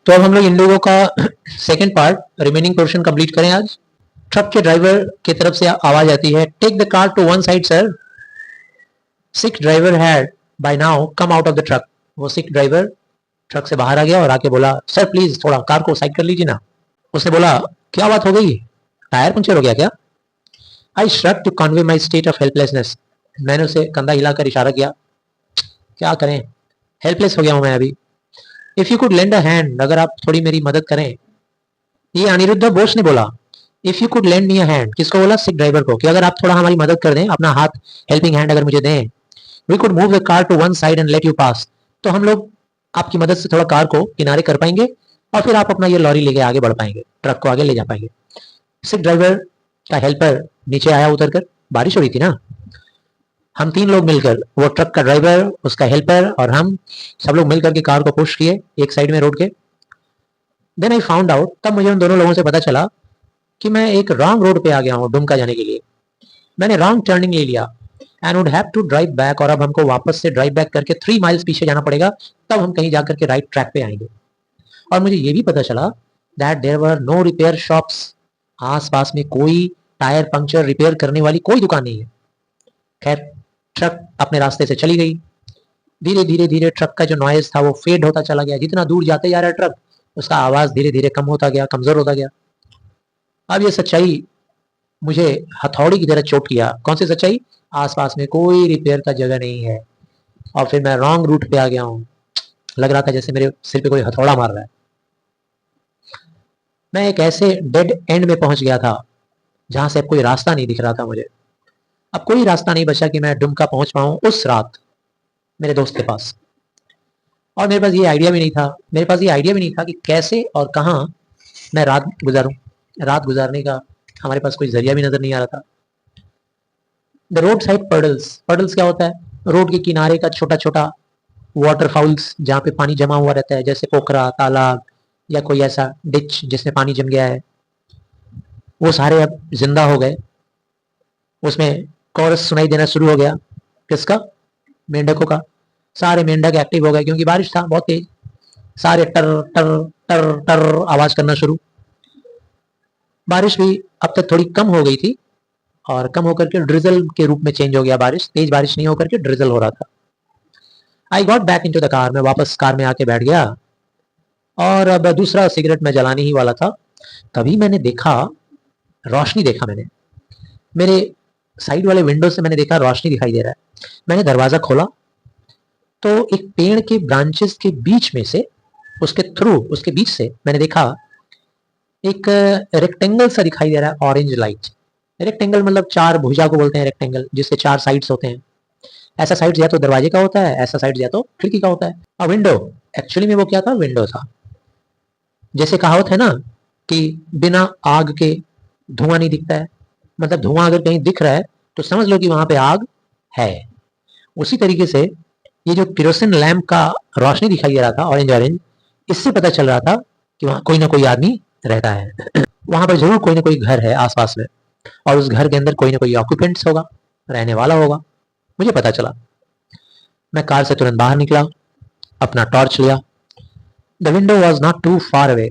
तो अब हम लोग इन लोगों का second part remaining portion complete करें आज। ट्रक के ड्राइवर की तरफ से आवाज आती है, take the car to one side sir. Sikh driver had by now come out of the truck. वो सिख ड्राइवर ट्रक से बाहर आ गया और आके बोला, सर प्लीज थोड़ा कार को साइड कर लीजिए ना। उसने बोला, क्या बात हो गई, टायर पंचर हो गया क्या? I shrug to convey my state of helplessness. मैंने उसे कंधा हिलाकर इशारा किया, क्या करें, हेल्पलेस हो गया हूं मैं अभी। If you could lend a hand, अगर आप थोड़ी मेरी मदद करें। ये अनिरुद्ध बोस ने बोला, if you could lend me a hand. किसको बोला? सिख ड्राइवर को, कि अगर आप थोड़ा हमारी मदद कर दें, अपना हाथ, हेल्पिंग हैंड अगर मुझे दें, we could move the car to one side and let you pass. तो हम लोग आपकी मदद से थोड़ा कार को किनारे कर पाएंगे और फिर आप अपना ये लॉरी लेके आगे बढ़ पाएंगे, ट्रक को आगे ले जा पाएंगे। सिख ड्राइवर का हेल्पर नीचे आया उतर कर, बारिश हो रही थी ना। हम तीन लोग मिलकर, वो ट्रक का ड्राइवर, उसका हेल्पर और हम, सब लोग मिलकर के कार को पुश किए एक साइड में रोड के। देन आई फाउंड आउट, तब मुझे उन दोनों लोगों से पता चला कि मैं एक रॉन्ग रोड पे आ गया हूँ डुमका जाने के लिए। मैंने रॉन्ग टर्निंग ले लिया and would have to drive back, और अब हमको वापस से ड्राइव बैक करके 3 माइल्स पीछे जाना पड़ेगा, तब हम कहीं जाकर के राइट ट्रैक पे आएंगे। और मुझे ये भी पता चला that there were no repair shops. आस पास में कोई टायर पंक्चर रिपेयर करने वाली कोई दुकान नहीं है। खैर, ट्रक अपने रास्ते से चली गई। धीरे धीरे धीरे ट्रक का जो नॉइज था वो फेड होता चला गया। जितना दूर जाते जा रहा है ट्रक, उसका आवाज धीरे धीरे कम होता गया, कमजोर होता गया। अब ये सच्चाई मुझे हथौड़ी की तरह चोट किया। कौन सी सच्चाई? आसपास में कोई रिपेयर का जगह नहीं है और फिर मैं रॉन्ग रूट पे आ गया हूँ। लग रहा था जैसे मेरे सिर पे कोई हथौड़ा मार रहा है। मैं एक ऐसे डेड एंड में पहुंच गया था जहां से अब कोई रास्ता नहीं दिख रहा था मुझे। अब कोई रास्ता नहीं बचा कि मैं डुमका पहुंच पाऊं उस रात मेरे दोस्त के पास। और मेरे पास ये आइडिया भी नहीं था कि कैसे और कहाँ मैं रात गुजारूं। रात गुजारने का हमारे पास कोई जरिया भी नजर नहीं आ रहा था। The road side puddles. Puddles क्या होता है? रोड के किनारे का छोटा छोटा वाटरफाउल्स, जहाँ पे पानी जमा हुआ रहता है, जैसे पोखरा, तालाब या कोई ऐसा डिच जिसमें पानी जम गया है, वो सारे अब जिंदा हो गए। उसमें कॉरस सुनाई देना शुरू हो गया। किसका? मेंढकों का। सारे मेंढक एक्टिव हो गए क्योंकि बारिश था बहुत तेज। सारे टर टर टर टर आवाज करना शुरू। बारिश भी अब तक थोड़ी कम हो गई थी और कम होकर के ड्रिजल के रूप में चेंज हो गया। बारिश तेज बारिश नहीं होकर के ड्रिजल हो रहा था। I got back into the car. मैं वापस कार में आके बैठ गया और अब दूसरा सिगरेट मैं जलाने ही वाला था। तभी मैंने देखा, रोशनी देखा मैंने। मेरे साइड वाले विंडो से मैंने देखा रोशनी दिखाई दे रहा है। मैंने दरवाजा खोला तो एक पेड़ के ब्रांचेस के बीच में से, उसके बीच से मैंने देखा एक रेक्टेंगल सा दिखाई दे रहा है, ऑरेंज लाइट। रेक्टेंगल मतलब चार भुजा को बोलते हैं रेक्टेंगल, जिसके 4 साइड्स होते हैं। ऐसा साइड या तो दरवाजे का होता है, ऐसा साइड या तो खिड़की का होता है। और विंडो, एक्चुअली में वो क्या था? विंडो था। जैसे कहावत है ना कि बिना आग के धुआं नहीं दिखता है, मतलब धुआं अगर कहीं दिख रहा है तो समझ लो कि वहां पे आग है। उसी तरीके से ये जो केरोसिन लैंप का रोशनी दिखाई दे रहा था, ऑरेंज ऑरेंज, इससे पता चल रहा था कि वहां कोई ना कोई आदमी रहता है। वहां पर जरूर कोई ना कोई घर है आसपास में और उस घर के अंदर कोई ना कोई ऑक्यूपेंट्स होगा, रहने वाला होगा। मुझे पता चला। मैं कार से तुरंत बाहर निकला, अपना टॉर्च लिया। The window was not too far away.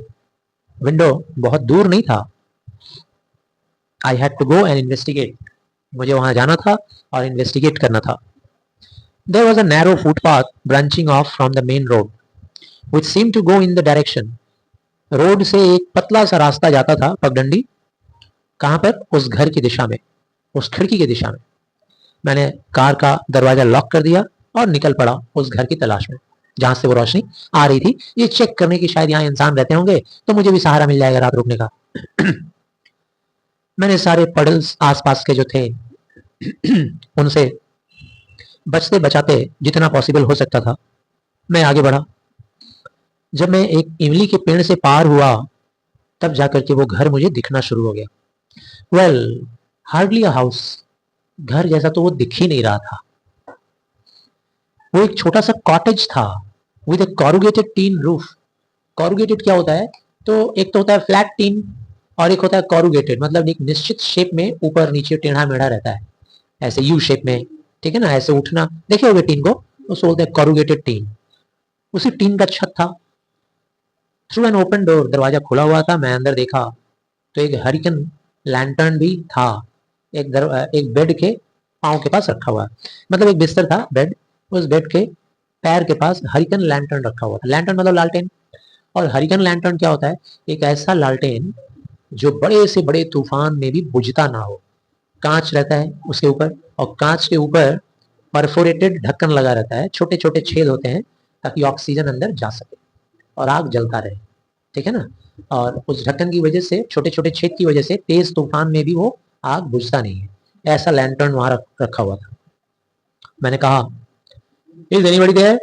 Window बहुत दूर नहीं था। I had to go and investigate. मुझे वहां जाना था और इन्वेस्टिगेट करना था। There was a narrow footpath branching off from the main road which seem to go in the direction. Road से एक पतला सा रास्ता जाता था, पगडंडी। कहां पर? उस घर की दिशा में, उस खिड़की की दिशा में। मैंने कार का दरवाजा लॉक कर दिया और निकल पड़ा उस घर की तलाश में जहां से वो रोशनी आ रही थी, ये चेक करने की शायद यहाँ इंसान रहते होंगे तो मुझे भी सहारा मिल जाएगा रात रुकने का। मैंने सारे पडल्स आसपास के जो थे उनसे बचते बचाते जितना पॉसिबल हो सकता था मैं आगे बढ़ा। जब मैं एक इमली के पेड़ से पार हुआ तब जाकर के वो घर मुझे दिखना शुरू हो गया। Well, hardly a house. घर जैसा तो वो दिख ही नहीं रहा था। वो एक छोटा सा कॉटेज था with A corrugated tin roof. Corrugated क्या होता है? तो एक तो होता है फ्लैट टीन और एक होता है कॉरुगेटेड, मतलब एक निश्चित शेप में ऊपर नीचे टेढ़ा मेढ़ा रहता है, ऐसे यू शेप में, ठीक है ना, ऐसे उठना। देखे होगे टीन को, उसको बोलते हैं कॉरुगेटेड टीन। उसी टीन का छत था। थ्रू एन ओपन डोर, दरवाजा खुला हुआ था, मैं अंदर देखा तो एक हरिकन लैंटर्न भी था, एक बेड के पाँव के पास रखा हुआ, मतलब एक बिस्तर था बेड, उस बेड के पैर के पास हरिकन लैंटर्न रखा हुआ था। लैंटर्न मतलब लालटेन, और हरिकन लैंटर्न क्या होता है? एक ऐसा लालटेन जो बड़े से बड़े तूफान में भी बुझता ना हो। कांच रहता है उसके ऊपर, और कांच के ऊपर परफोरेटेड ढक्कन लगा रहता है, छोटे छोटे छेद होते हैं ताकि ऑक्सीजन अंदर जा सके और आग जलता रहे, ठीक है ना। और उस ढक्कन की वजह से, छोटे छोटे छेद की वजह से तेज तूफान में भी वो आग बुझता नहीं है। ऐसा लैंटर्न वहां रखा हुआ था। मैंने कहा, इज एनीबॉडी देयर?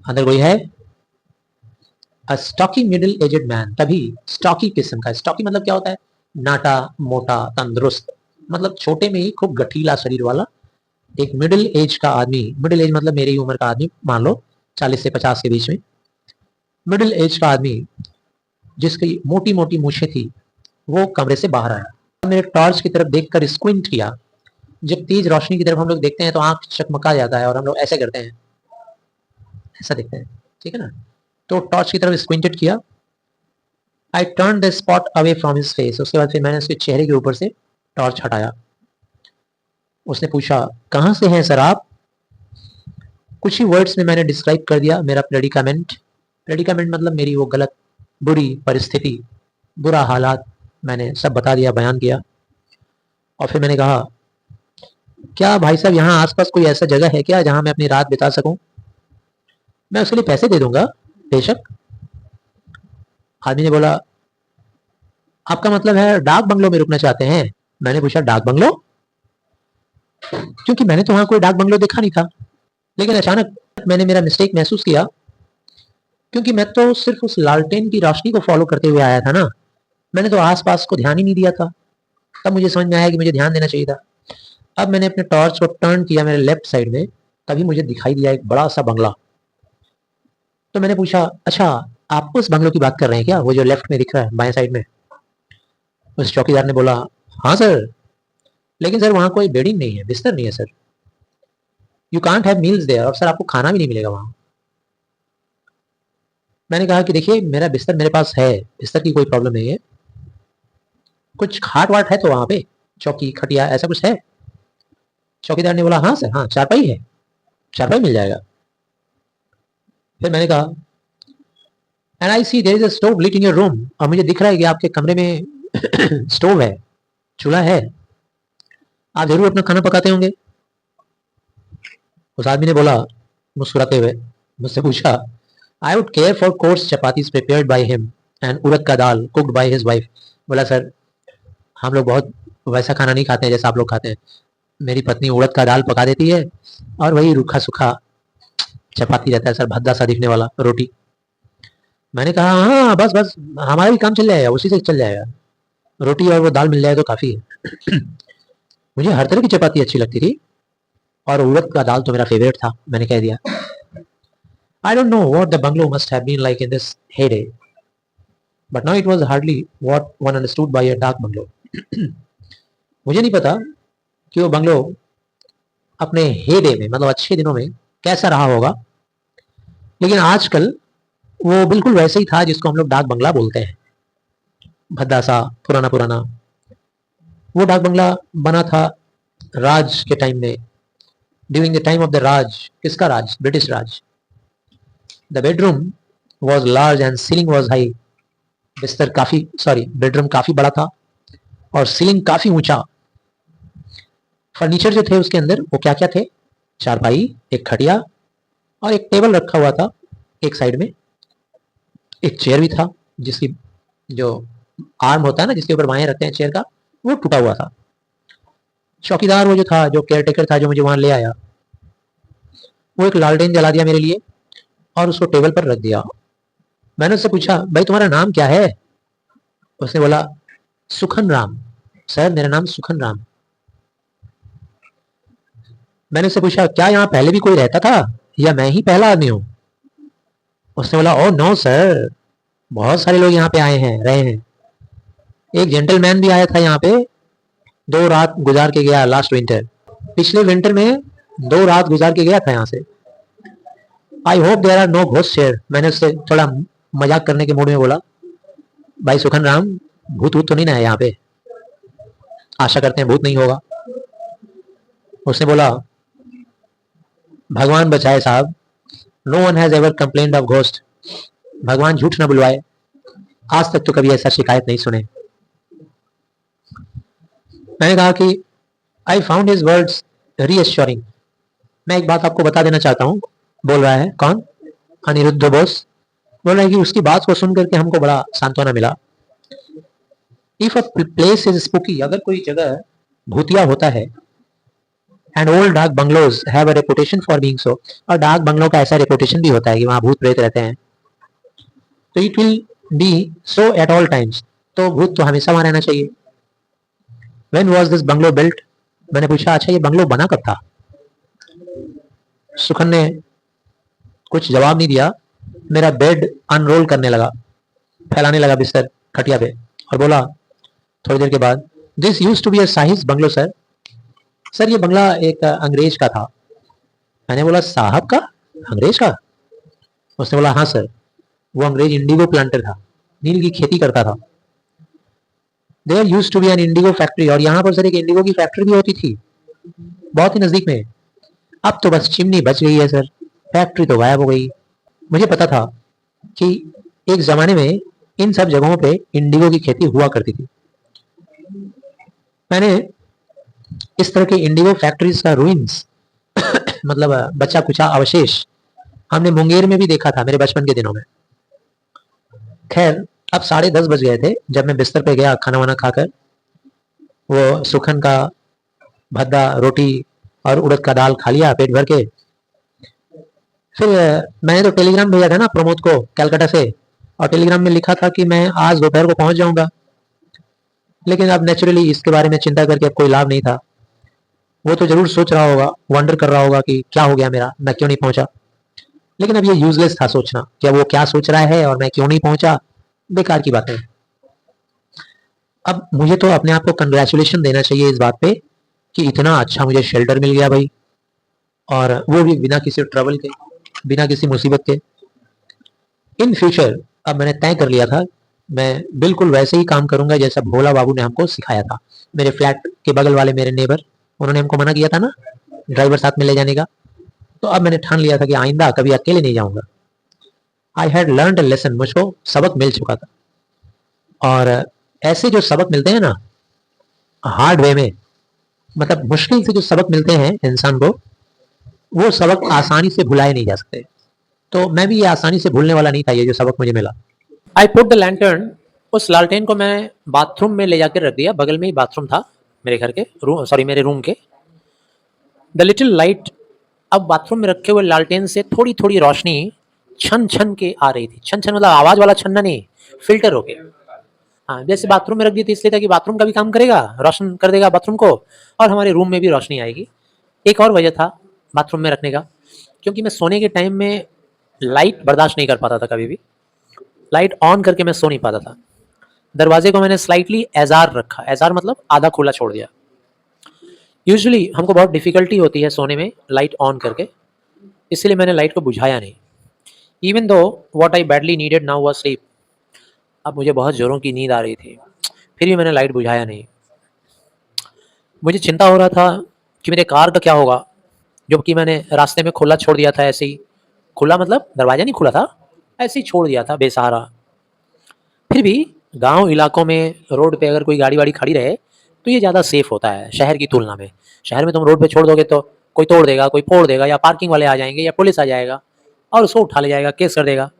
अंदर कोई है? अ स्टॉकी मिडिल एजेड मैन, तभी स्टॉकी किस्म का, स्टॉकी मतलब क्या होता है? नाटा, मोटा, तंदुरुस्त, मतलब छोटे में ही खूब गठीला शरीर वाला एक मिडिल एज का आदमी। मिडिल एज मतलब मेरी उम्र का आदमी, मान लो 40 से 50 के बीच में, मिडिल एज का आदमी जिसकी मोटी मोटी मूछें थी, वो कमरे से बाहर आया। मेरे टॉर्च की तरफ देखकर स्क्विंट किया। जब तेज रोशनी की तरफ हम लोग देखते हैं तो आंख चकमका जाता है और हम लोग ऐसे करते हैं, ऐसा देखते हैं, ठीक है ना। तो टॉर्च की तरफ स्क्विंटेड किया। I turn the spot away from his face, उसके बाद फिर मैंने उसके चेहरे के ऊपर से टॉर्च हटाया। उसने पूछा, कहाँ से हैं सर आप? कुछ ही वर्ड्स में मैंने डिस्क्राइब कर दिया मेरा प्रेडिकामेंट। प्रेडिकामेंट मतलब मेरी वो गलत, बुरी परिस्थिति, बुरा हालात, मैंने सब बता दिया, बयान किया। और फिर मैंने कहा, क्या भाई साहब यहाँ आसपास कोई ऐसा जगह है क्या जहां मैं अपनी रात बिता सकूं? मैं उसके लिए पैसे दे दूंगा, बेशक। आदमी ने बोला, आपका मतलब है डाक बंगलो में रुकना चाहते हैं? मैंने पूछा, डाक बंगलो? क्योंकि मैंने तो वहां कोई डाक बंगलो देखा नहीं था। लेकिन अचानक मैंने मेरा मिस्टेक महसूस किया, क्योंकि मैं तो सिर्फ उस लालटेन की रोशनी को फॉलो करते हुए आया था ना, मैंने तो आसपास को ध्यान ही नहीं दिया था। तब मुझे समझ में आया कि मुझे ध्यान देना चाहिए था। अब मैंने अपने टॉर्च को टर्न किया मेरे लेफ्ट साइड में, तभी मुझे दिखाई दिया एक बड़ा सा बंगला। तो मैंने पूछा, अच्छा आप उस बंगलो की बात कर रहे हैं क्या, वो जो लेफ्ट में दिख रहा है, बाएं साइड में? उस चौकीदार ने बोला, हाँ सर, लेकिन सर वहां कोई बेडिंग नहीं है, बिस्तर नहीं है sir. You can't have meals there, और सर आपको खाना भी नहीं मिलेगा वहां। मैंने कहा कि देखिए, मेरा बिस्तर मेरे पास है, बिस्तर की कोई प्रॉब्लम नहीं है। कुछ खाट वाट है तो वहां पे, चौकी खटिया ऐसा कुछ है? चौकीदार ने बोला, हाँ सर, हाँ चारपाई है, चारपाई मिल जाएगा। फिर मैंने कहा, and I see there is a stove lit in your room, और मुझे दिख रहा है कि आपके कमरे में स्टोव है, चूल्हा है, आप जरूर अपना खाना पकाते होंगे। उस आदमी ने बोला मुस्कुराते हुए, मुझसे पूछा, I would care for course chapatis prepared by him and urad का dal cooked by his wife. बोला, सर हम लोग बहुत वैसा खाना नहीं खाते हैं जैसा आप लोग खाते हैं। मेरी पत्नी उड़द का दाल पका देती है और वही रूखा सूखा चपाती रहता है सर, भद्दा सा दिखने वाला रोटी। मैंने कहा, हाँ बस बस, हमारा भी काम चल जाएगा, उसी से चल जाएगा, रोटी और वो दाल मिल जाए तो काफ़ी है। मुझे हर तरह की चपाती अच्छी लगती थी और उड़द का दाल तो मेरा फेवरेट था, मैंने कह दिया। I don't know what the bungalow must have been like in this heyday, but now it was hardly what one understood by a dark bungalow. मुझे नहीं पता कि वो बंगलो अपने हेडे में, मतलब अच्छे दिनों में, कैसा रहा होगा, लेकिन आजकल वो बिल्कुल वैसे ही था जिसको हम लोग डाक बंगला बोलते हैं, भद्दा सा, पुराना पुराना। वो डाक बंगला बना था राज के टाइम में, during the time of the Raj. किसका राज? British Raj. The bedroom was large and ceiling was high. बिस्तर काफी, सॉरी, बेडरूम काफी बड़ा था और सीलिंग काफी ऊंचा। फर्नीचर जो थे उसके अंदर वो क्या क्या थे? चारपाई, एक खटिया और एक टेबल रखा हुआ था एक साइड में। एक चेयर भी था जिसकी जो आर्म होता है ना, जिसके ऊपर बाएं रखते हैं चेयर का, वो टूटा हुआ था। चौकीदार वो जो था, जो केयर टेकर था, जो मुझे वहां ले आया, वो एक लालटेन जला दिया मेरे लिए और उसको टेबल पर रख दिया। मैंने उससे पूछा, भाई तुम्हारा नाम क्या है? उसने बोला, सुखन राम। सर मेरा नाम सुखन राम। मैंने उससे पूछा, क्या यहाँ पहले भी कोई रहता था या मैं ही पहला आदमी हूँ? उसने बोला, ओ नो सर, बहुत सारे लोग यहाँ पे आए हैं, रहे हैं। एक जेंटलमैन भी आया था यहाँ पे, 2 रात गुजार के गया लास्ट विंटर, पिछले विंटर में 2 रात गुजार के गया था यहाँ से। I hope there are no ghost here. मैंने उससे थोड़ा मजाक करने के मूड में बोला, भाई सुखन राम, भूत वूत तो नहीं ना है यहाँ पे? आशा करते हैं भूत नहीं होगा। उसने बोला, भगवान बचाए साहब, no one has ever complained of ghost. भगवान झूठ ना बुलवाए, आज तक तो कभी ऐसा शिकायत नहीं सुने। मैंने कहा कि I found his words reassuring. मैं एक बात आपको बता देना चाहता हूँ। बोल रहा है कौन? अनिरुद्ध बोस बोल रहा है कि उसकी बात को सुन करके हमको बड़ा सांत्वना मिला। If a place is spooky, अगर कोई जगह भूतिया होता है, and old dark bungalows have a reputation for being so, और डार्क बंगलो का ऐसा रेपुटेशन भी होता है कि वहां भूत प्रेत रहते हैं, तो it will be so at all times, तो भूत तो हमेशा वहां रहना चाहिए। When was this bungalow built? मैंने पूछा, अच्छा ये बंगलो बना कब था? सुखन ने कुछ जवाब नहीं दिया। मेरा बेड अनरोल करने लगा, फैलाने लगा बिस्तर खटिया पे, और बोला थोड़ी देर के बाद, this used to be a साहिज बंगलो सर। सर ये बंगला एक अंग्रेज का था। मैंने बोला, साहब का? अंग्रेज का? उसने बोला, हाँ सर, वो अंग्रेज इंडिगो प्लांटर था, नील की खेती करता था। There use to be an indigo factory, और यहाँ पर सर एक इंडिगो की फैक्ट्री भी होती थी, बहुत ही नजदीक में। अब तो बस चिमनी बच गई है सर, फैक्ट्री तो गायब हो गई। मुझे पता था कि एक जमाने में इन सब जगहों पे इंडिगो की खेती हुआ करती थी। मैंने इस तरह के इंडिगो फैक्ट्रीज का रूइंस मतलब बचा कुचा अवशेष हमने मुंगेर में भी देखा था मेरे बचपन के दिनों में। खैर, अब 10:30 बज गए थे जब मैं बिस्तर पे गया खाना वाना खाकर। वो सुखन का भद्दा रोटी और उड़द का दाल खा लिया पेट भर के। फिर मैंने तो टेलीग्राम भेजा था ना प्रमोद को कलकत्ता से, और टेलीग्राम में लिखा था कि मैं आज दोपहर को पहुंच जाऊंगा। लेकिन अब नेचुरली इसके बारे में चिंता करके अब कोई लाभ नहीं था। वो तो जरूर सोच रहा होगा, वंडर कर रहा होगा कि क्या हो गया मेरा, मैं क्यों नहीं पहुंचा। लेकिन अब ये यूजलेस था सोचना कि अब वो क्या सोच रहा है और मैं क्यों नहीं पहुंचा, बेकार की बात है। अब मुझे तो अपने आप को कंग्रेचुलेशन देना चाहिए इस बात पे कि इतना अच्छा मुझे शेल्टर मिल गया भाई, और वो भी बिना किसी ट्रबल के, बिना किसी मुसीबत के। इन फ्यूचर अब मैंने तय कर लिया था, मैं बिल्कुल वैसे ही काम करूंगा जैसा भोला बाबू ने हमको सिखाया था। मेरे फ्लैट के बगल वाले मेरे नेबर, उन्होंने हमको मना किया था ना ड्राइवर साथ में ले जाने का, तो अब मैंने ठान लिया था कि आइंदा कभी अकेले नहीं जाऊंगा। I had learn a lesson, मुझको सबक मिल चुका था। और ऐसे जो सबक मिलते हैं ना हार्ड वे में, मतलब मुश्किल से जो सबक मिलते हैं इंसान को, वो सबक आसानी से भुलाए नहीं जा सकते। तो मैं भी ये आसानी से भूलने वाला नहीं था ये जो सबक मुझे मिला। आई पुट द लैंटर्न, उस लालटेन को मैं बाथरूम में ले जाकर रख दिया। बगल में ही बाथरूम था मेरे घर के, मेरे रूम के। द लिटिल लाइट, अब बाथरूम में रखे हुए लालटेन से थोड़ी थोड़ी रोशनी छन छन के आ रही थी। छन छन मतलब आवाज वाला छनना नहीं, फिल्टर हो गया। हाँ, जैसे बाथरूम में रख दी थी इसलिए था कि बाथरूम का भी काम करेगा, रोशन कर देगा बाथरूम को, और हमारे रूम में भी रोशनी आएगी। एक और वजह था बाथरूम में रखने का, क्योंकि मैं सोने के टाइम में लाइट बर्दाश्त नहीं कर पाता था कभी भी। लाइट ऑन करके मैं सो नहीं पाता था। दरवाजे को मैंने स्लाइटली एजार रखा, एजार मतलब आधा खुला छोड़ दिया। यूजुअली हमको बहुत डिफिकल्टी होती है सोने में लाइट ऑन करके, इसलिए मैंने लाइट को बुझाया नहीं। Even though what I badly needed now was sleep, अब मुझे बहुत ज़ोरों की नींद आ रही थी, फिर भी मैंने लाइट बुझाया नहीं। मुझे चिंता हो रहा था कि मेरे कार का क्या होगा, जबकि मैंने रास्ते में खुला छोड़ दिया था ऐसे ही। खुला मतलब दरवाज़ा नहीं खुला था, ऐसे ही छोड़ दिया था बेसहारा। फिर भी गांव इलाकों में रोड पे अगर कोई गाड़ी वाड़ी खड़ी रहे तो ये ज़्यादा सेफ होता है शहर की तुलना में। शहर में तुम रोड पे छोड़ दोगे तो कोई तोड़ देगा, कोई फोड़ देगा, या पार्किंग वाले आ जाएंगे, या पुलिस आ जाएगा और उसको उठा ले जाएगा, केस कर देगा।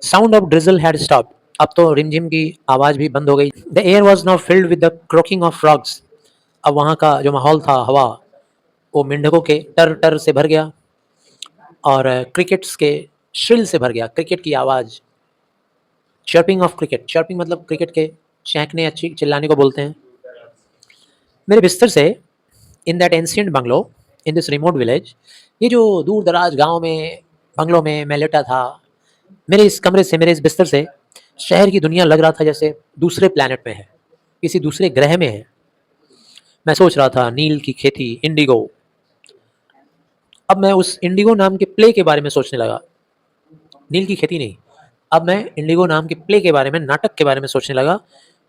Sound of drizzle had stop, अब तो रिमझिम की आवाज़ भी बंद हो गई। The air was now filled with the croaking of frogs, अब वहाँ का जो माहौल था, हवा, वो मेंढकों के टर टर से भर गया और क्रिकेट्स के श्रिल से भर गया। क्रिकेट की आवाज़, चर्पिंग ऑफ क्रिकेट, चर्पिंग मतलब क्रिकेट के चहकने, अच्छी चिल्लाने को बोलते हैं। मेरे बिस्तर से in that ancient bungalow in this remote village, ये जो दूर दराज गांव में बंगलों में मैं लेटा था, मेरे इस कमरे से, मेरे इस बिस्तर से शहर की दुनिया लग रहा था जैसे दूसरे प्लैनेट में है, किसी दूसरे ग्रह में है। मैं सोच रहा था नील की खेती, इंडिगो। अब मैं उस इंडिगो नाम के प्ले के बारे में सोचने लगा। नील की खेती नहीं, अब मैं इंडिगो नाम के प्ले के बारे में, नाटक के बारे में सोचने लगा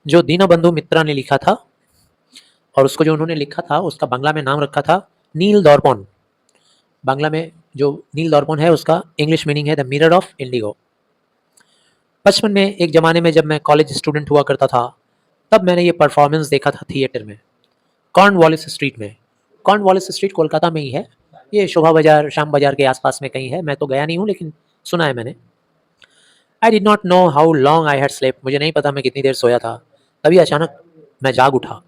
जो दीनबंधु मित्रा ने लिखा था, और उसको जो उन्होंने लिखा था उसका बांग्ला में नाम रखा था नील दर्पण। बांग्ला में जो नील दर्पण है उसका इंग्लिश मीनिंग है द मिरर ऑफ इंडिगो। बचपन में एक ज़माने में जब मैं कॉलेज स्टूडेंट हुआ करता था, तब मैंने ये परफॉर्मेंस देखा था थिएटर में, कॉर्नवालिस स्ट्रीट में। कॉर्नवालिस स्ट्रीट कोलकाता में ही है, ये शोभा बाज़ार, श्याम बाज़ार के आसपास में कहीं है। मैं तो गया नहीं हूँ लेकिन सुना है मैंने। I did not know how long I had slept, मुझे नहीं पता मैं कितनी देर सोया था। तभी अचानक मैं जाग उठा।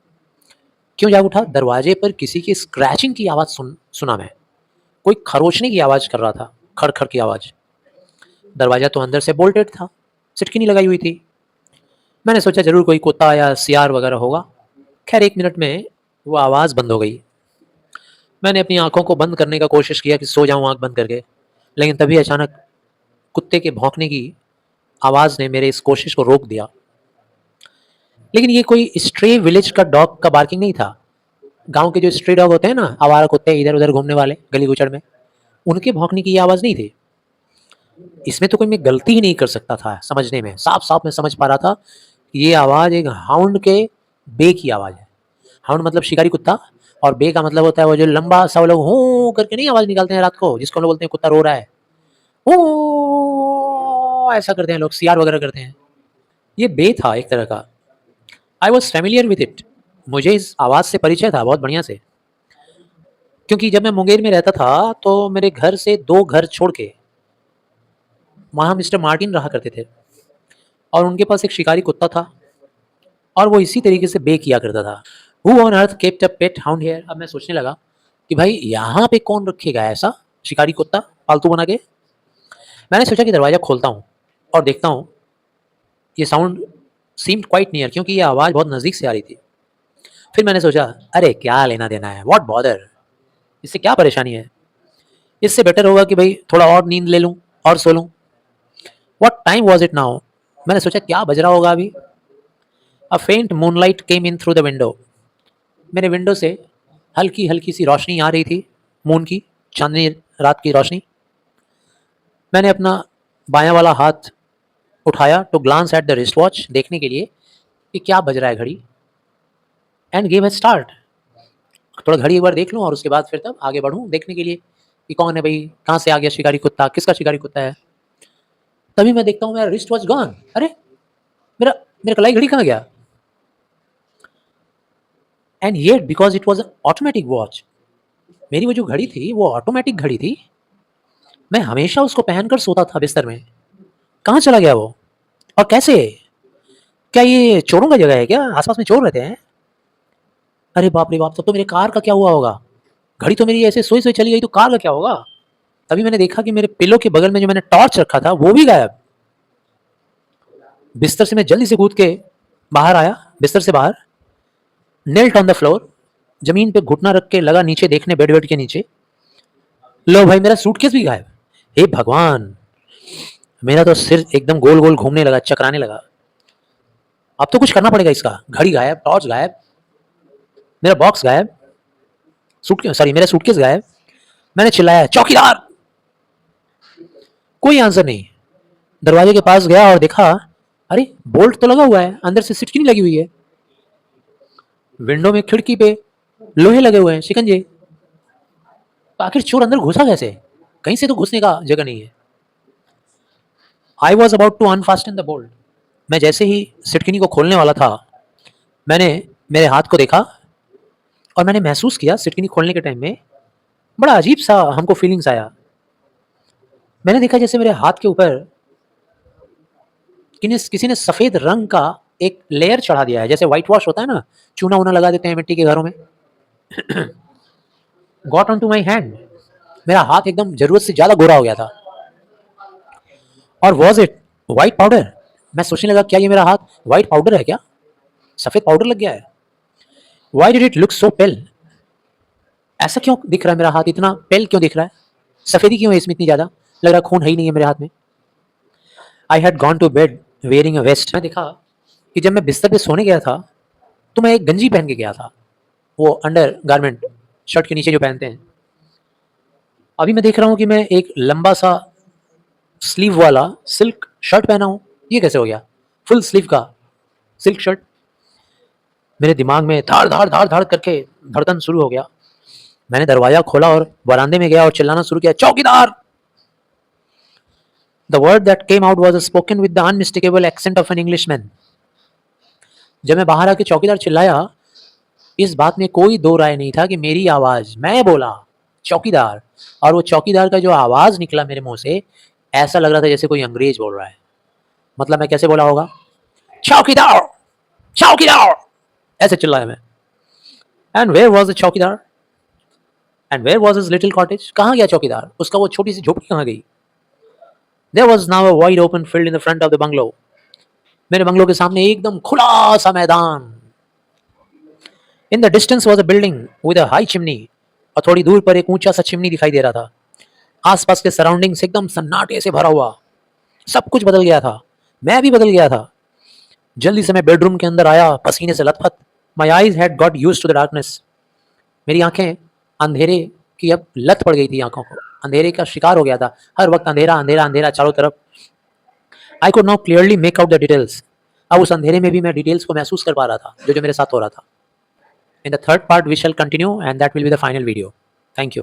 क्यों जाग उठा? दरवाजे पर किसी की स्क्रैचिंग की आवाज़ सुना मैं। कोई खरोचने की आवाज़ कर रहा था, खड़ खड़ की आवाज़। दरवाज़ा तो अंदर से बोल्टेड था, सिटकी नहीं लगाई हुई थी। मैंने सोचा ज़रूर कोई कुत्ता या सियार वगैरह होगा। खैर 1 मिनट में वो आवाज़ बंद हो गई। मैंने अपनी आंखों को बंद करने का कोशिश किया कि सो जाऊं आंख बंद करके, लेकिन तभी अचानक कुत्ते के भौंकने की आवाज़ ने मेरे इस कोशिश को रोक दिया। लेकिन ये कोई स्ट्रे विलेज का डॉग का बार्किंग नहीं था। गांव के जो स्ट्रे डॉग होते हैं ना, आवारा कुत्ते इधर उधर घूमने वाले गली गुचड़ में, उनके भौंकने की ये आवाज़ नहीं थी। इसमें तो कोई मैं गलती ही नहीं कर सकता था समझने में। साफ साफ मैं समझ पा रहा था कि ये आवाज़ एक हाउंड के बे की आवाज़ है। हाउंड मतलब शिकारी कुत्ता, और बे का मतलब होता है वो जो लंबा सा वो लोग हूँ करके नहीं आवाज़ निकालते हैं रात को, जिसको हम लोग बोलते हैं कुत्ता रो रहा है, ओ ऐसा करते हैं लोग, सियार वगैरह करते हैं। ये बे था एक तरह का। I was familiar with it, मुझे इस आवाज़ से परिचय था बहुत बढ़िया से, क्योंकि जब मैं मुंगेर में रहता था तो मेरे घर से 2 घर छोड़ के वहाँ मिस्टर मार्टिन रहा करते थे, और उनके पास एक शिकारी कुत्ता था, और वो इसी तरीके से बे किया करता था। Who on earth kept a pet hound here? अब मैं सोचने लगा कि भाई यहाँ पे कौन रखेगा ऐसा शिकारी कुत्ता पालतू बना के। मैंने सोचा कि दरवाज़ा खोलता हूँ और देखता हूँ। ये साउंड सीम्ड क्वाइट नियर, क्योंकि ये आवाज़ बहुत नज़दीक से आ रही थी। फिर मैंने सोचा अरे क्या लेना देना है, व्हाट बॉदर, इससे क्या परेशानी है। इससे बेटर होगा कि भाई थोड़ा और नींद ले लूँ और सो लूँ। What time was it now? मैंने सोचा क्या बज रहा होगा अभी। अ फेंट moonlight came in through the window, मेरे विंडो से हल्की हल्की सी रोशनी आ रही थी, मून की, चांदनी रात की रोशनी। मैंने अपना बायां वाला हाथ उठाया to glance at the wrist watch, देखने के लिए कि क्या बज रहा है घड़ी, एंड गेव ए स्टार्ट। थोड़ा घड़ी एक बार देख लूँ और उसके बाद फिर तब आगे बढ़ूँ देखने के लिए कि कौन है भाई, कहाँ से आ गया शिकारी कुत्ता, किसका शिकारी कुत्ता है। तभी मैं देखता हूँ मेरा रिस्ट वॉच गॉन। अरे मेरा मेरा कलाई घड़ी कहाँ गया। And yet because it was automatic watch, मेरी वो जो घड़ी थी वो ऑटोमेटिक घड़ी थी। मैं हमेशा उसको पहनकर सोता था बिस्तर में। कहाँ चला गया वो, और कैसे? क्या ये चोरों का जगह है क्या, आसपास में चोर रहते हैं? अरे बाप रे बाप, तब तो मेरे कार का क्या हुआ होगा। घड़ी तो मेरी ऐसे सोई सोई चली गई, तो कार का क्या होगा। तभी मैंने देखा कि मेरे पिलो के बगल में जो मैंने टॉर्च रखा था वो भी गायब। बिस्तर से मैं जल्दी से कूद के बाहर आया, बिस्तर से बाहर, नेल्ट ऑन द फ्लोर, जमीन पे घुटना रख के लगा नीचे देखने, बेड वेड के नीचे। लो भाई मेरा सूटकेस भी गायब। हे भगवान, मेरा तो सिर एकदम गोल गोल घूमने लगा, चकराने लगा। अब तो कुछ करना पड़ेगा इसका। घड़ी गायब, टॉर्च गायब, मेरा बॉक्स गायब, मेरा सूटकेस गायब। मैंने चिल्लाया चौकीदार, कोई आंसर नहीं। दरवाजे के पास गया और देखा, अरे बोल्ट तो लगा हुआ है, अंदर से सिटकी नहीं लगी हुई है। विंडो में खिड़की पे लोहे लगे हुए हैं, शिकंजे। तो आखिर चोर अंदर घुसा कैसे? कहीं से तो घुसने का जगह नहीं है। I was about to unfasten the bolt, मैं जैसे ही सिटकिनी को खोलने वाला था, मैंने मेरे हाथ को देखा और मैंने महसूस किया सिटकिनी खोलने के टाइम में बड़ा अजीब सा हमको फीलिंग्स आया। मैंने देखा जैसे मेरे हाथ के ऊपर किसी ने सफ़ेद रंग का एक लेयर चढ़ा दिया है, जैसे व्हाइट वॉश होता है ना, चूना वूना लगा देते हैं मिट्टी के घरों में। Got on to my hand, मेरा हाथ एकदम जरूरत से ज़्यादा गोरा हो गया था। और वॉज इट व्हाइट पाउडर? मैं सोचने लगा क्या ये मेरा हाथ व्हाइट पाउडर है क्या, सफ़ेद पाउडर लग गया है। Why did it look so pale, ऐसा क्यों दिख रहा है मेरा हाथ, इतना पेल क्यों दिख रहा है, सफ़ेदी क्यों है इसमें इतनी ज़्यादा, लग रहा खून है ही नहीं है मेरे हाथ में। I had gone to bed wearing a vest, मैं देखा कि जब मैं बिस्तर पे सोने गया था तो मैं एक गंजी पहन के गया था, वो अंडर गारमेंट, शर्ट के नीचे जो पहनते हैं। अभी मैं देख रहा हूँ कि मैं एक लंबा सा स्लीव वाला सिल्क शर्ट पहना हूँ, ये कैसे हो गया? फुल स्लीव का सिल्क शर्ट। मेरे दिमाग में धाड़ धाड़ धाड़ धाड़ करके धड़कन शुरू हो गया। मैंने दरवाजा खोला और बरामदे में गया और चिल्लाना शुरू किया, चौकीदार! The word that came out was spoken with the unmistakable accent of an Englishman. जब मैं बाहर आके चौकीदार चिल्लाया, इस बात में कोई दो राय नहीं था कि मेरी आवाज, मैं बोला चौकीदार, और वो चौकीदार का जो आवाज निकला मेरे मुंह से, ऐसा लग रहा था जैसे कोई अंग्रेज बोल रहा है। मतलब मैं कैसे बोला होगा? चौकीदार, चौकीदार, ऐसे चिल्लाया मैं। एंड वेयर वॉज द चौकीदार? And where was his little cottage? कहाँ गया चौकीदार? उसका वो छोटी सी झोपड़ी कहाँ गई? There was now a wide open field in the front of the bungalow. मेरे बंगलो के सामने एकदम खुला सा मैदान। In the distance was a building with a high chimney. और थोड़ी दूर पर एक ऊंचा सा चिमनी दिखाई दे रहा था। आसपास के सराउंडिंग्स एकदम सन्नाटे से भरा हुआ। सब कुछ बदल गया था। मैं भी बदल गया था। जल्दी से मैं बेडरूम के अंदर आया, पसीने से लथपथ। My eyes had got used to the darkness. मेरी आंखें अंधेरे की अब लत पड़ गई थी, आंखों को अंधेरे का शिकार हो गया था। हर वक्त अंधेरा अंधेरा अंधेरा चारों तरफ। I could now clearly make out the details. अब उस अंधेरे में भी मैं डिटेल्स को महसूस कर पा रहा था, जो जो मेरे साथ हो रहा था। In the third part we shall continue and that will be the final video. Thank you.